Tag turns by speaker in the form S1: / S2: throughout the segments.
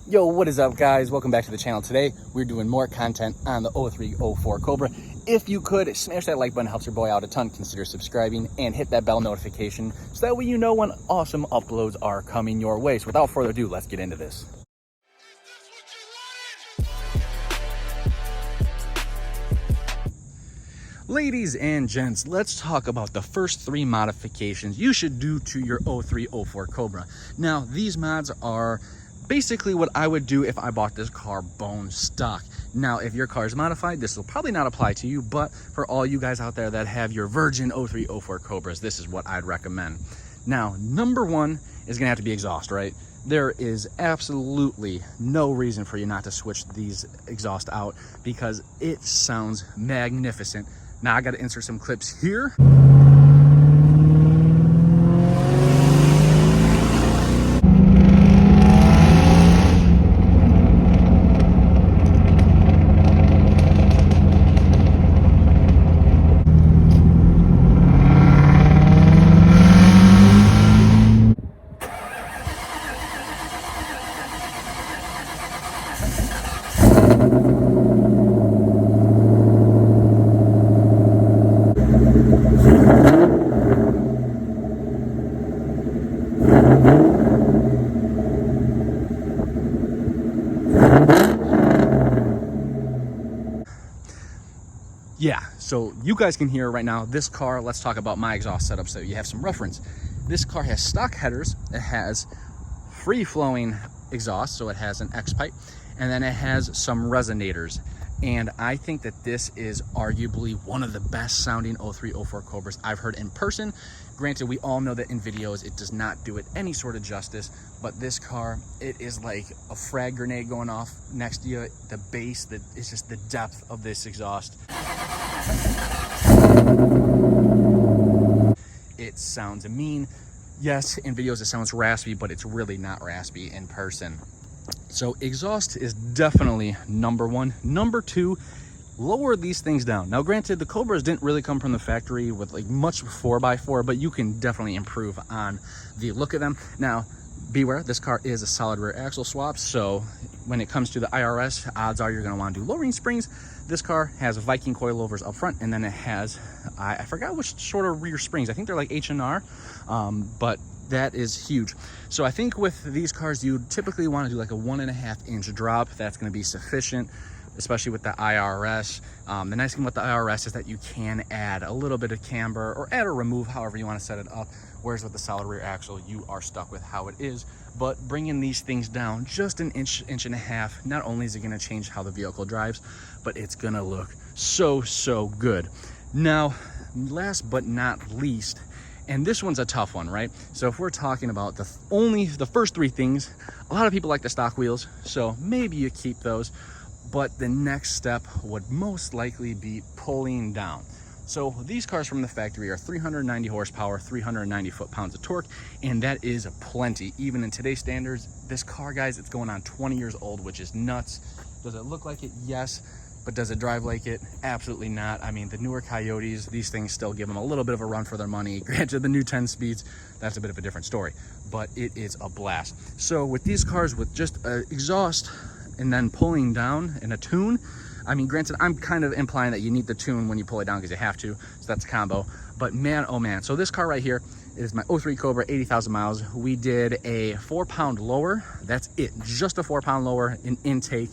S1: Yo, what is up, guys? Welcome back to the channel. Today we're doing more content on the 0304 Cobra. If you could smash that like button, helps your boy out a ton. Consider subscribing and hit that bell notification so that way you know when awesome uploads are coming your way. So without further ado, let's get into this. Ladies and gents, let's talk about the first three modifications you should do to your 0304 Cobra. Now, these mods are basically what I would do if I bought this car bone stock. Now, if your car is modified, this will probably not apply to you, but for all you guys out there that have your virgin 0304 Cobras, this is what I'd recommend. Now, number one is gonna have to be exhaust, right? There is absolutely no reason for you not to switch these exhaust out because it sounds magnificent. Now, I gotta insert some clips here. Yeah, so you guys can hear right now, this car, let's talk about my exhaust setup so you have some reference. This car has stock headers, it has free-flowing exhaust, so it has an X pipe, and then it has some resonators. And I think that this is arguably one of the best sounding 0304 Cobras I've heard in person. Granted, we all know that in videos it does not do it any sort of justice, but this car, it is like a frag grenade going off next to you. The bass, it's just the depth of this exhaust. It sounds mean. Yes, in videos it sounds raspy, but it's really not raspy in person. So exhaust is definitely number one. Number two, lower these things down. Now, granted, the Cobras didn't really come from the factory with like much 4x4, but you can definitely improve on the look of them. Now, beware, this car is a solid rear axle swap, so when it comes to the IRS, odds are you're going to want to do lowering springs. This car has Viking coilovers up front, and then it has, I forgot which shorter rear springs. I think they're like H&R, but that is huge. So I think with these cars, you typically want to do like a 1.5-inch drop. That's going to be sufficient, especially with the IRS. The nice thing with the IRS is that you can add a little bit of camber or add or remove, however you want to set it up. Whereas with the solid rear axle, you are stuck with how it is. But bringing these things down just an inch, inch and a half, not only is it going to change how the vehicle drives, but it's going to look so good. Now, last but not least, and this one's a tough one, right? So if we're talking about the first three things, a lot of people like the stock wheels, so maybe you keep those. But the next step would most likely be pulling down. So these cars from the factory are 390 horsepower, 390 foot-pounds of torque, and that is plenty. Even in today's standards, this car, guys, it's going on 20 years old, which is nuts. Does it look like it? Yes. But does it drive like it? Absolutely not. I mean, the newer Coyotes, these things still give them a little bit of a run for their money. Granted, the new 10 speeds, that's a bit of a different story, but it is a blast. So with these cars with just exhaust and then pulling down in a tune, I mean, granted, I'm kind of implying that you need the tune when you pull it down because you have to, so that's a combo. But man, oh man, so this car right here is my 03 Cobra, 80,000 miles. We did a 4-pound lower. That's it, just a 4-pound lower, an intake,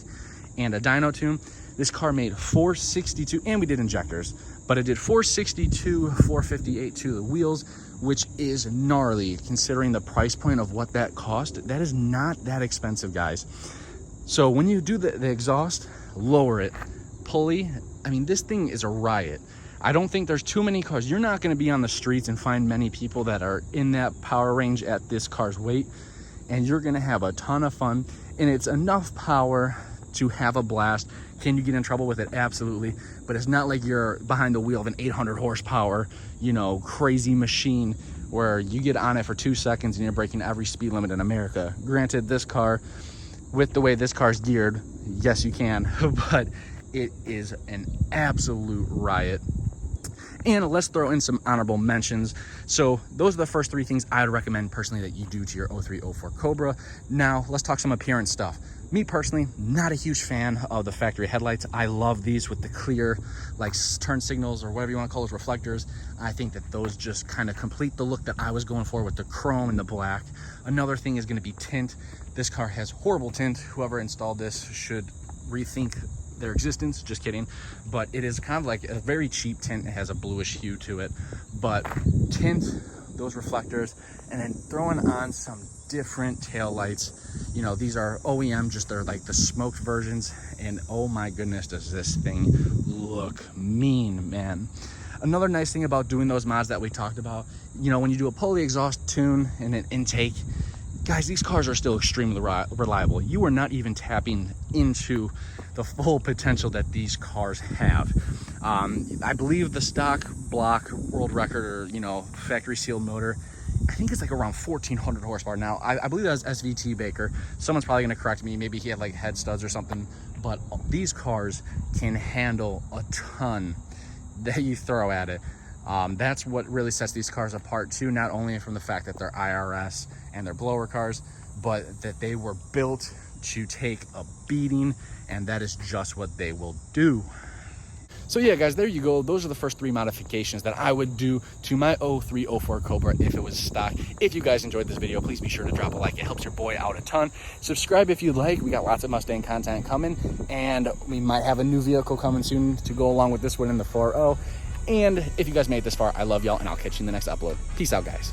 S1: and a dyno tune. This car made 462, and we did injectors, but it did 462, 458 to the wheels, which is gnarly considering the price point of what that cost. That is not that expensive, guys. So when you do the exhaust, lower it, pulley, I mean, this thing is a riot. I don't think there's too many cars. You're not going to be on the streets and find many people that are in that power range at this car's weight, and you're going to have a ton of fun, and it's enough power to have a blast. Can you get in trouble with it? Absolutely. But it's not like you're behind the wheel of an 800 horsepower, you know, crazy machine where you get on it for 2 seconds and you're breaking every speed limit in America. Granted, this car, with the way this car's geared, yes, you can, but it is an absolute riot. And let's throw in some honorable mentions. So those are the first three things I would recommend personally that you do to your 0304 Cobra. Now let's talk some appearance stuff. Me personally, not a huge fan of the factory headlights. I love these with the clear, like turn signals or whatever you want to call those, reflectors. I think that those just kind of complete the look that I was going for with the chrome and the black. Another thing is going to be tint. This car has horrible tint. Whoever installed this should rethink their existence. Just kidding. But it is kind of like a very cheap tint. It has a bluish hue to it. But tint, those reflectors, and then throwing on some different tail lights. You know, these are OEM, just they're like the smoked versions, and oh my goodness, does this thing look mean, man. Another nice thing about doing those mods that we talked about, you know, when you do a pulley exhaust tune and an intake, guys, these cars are still extremely reliable. You are not even tapping into the full potential that these cars have. I believe the stock block world record, or, you know, factory sealed motor, I think it's like around 1400 horsepower. Now, I believe that was SVT Baker. Someone's probably gonna correct me. Maybe he had like head studs or something, but these cars can handle a ton that you throw at it. That's what really sets these cars apart too, not only from the fact that they're IRS and they're blower cars, but that they were built to take a beating, and that is just what they will do. So yeah, guys, there you go. Those are the first 3 modifications that I would do to my 03-04 Cobra if it was stock. If you guys enjoyed this video, please be sure to drop a like. It helps your boy out a ton. Subscribe if you'd like. We got lots of Mustang content coming, and we might have a new vehicle coming soon to go along with this one in the 4.0. And if you guys made it this far, I love y'all, and I'll catch you in the next upload. Peace out, guys.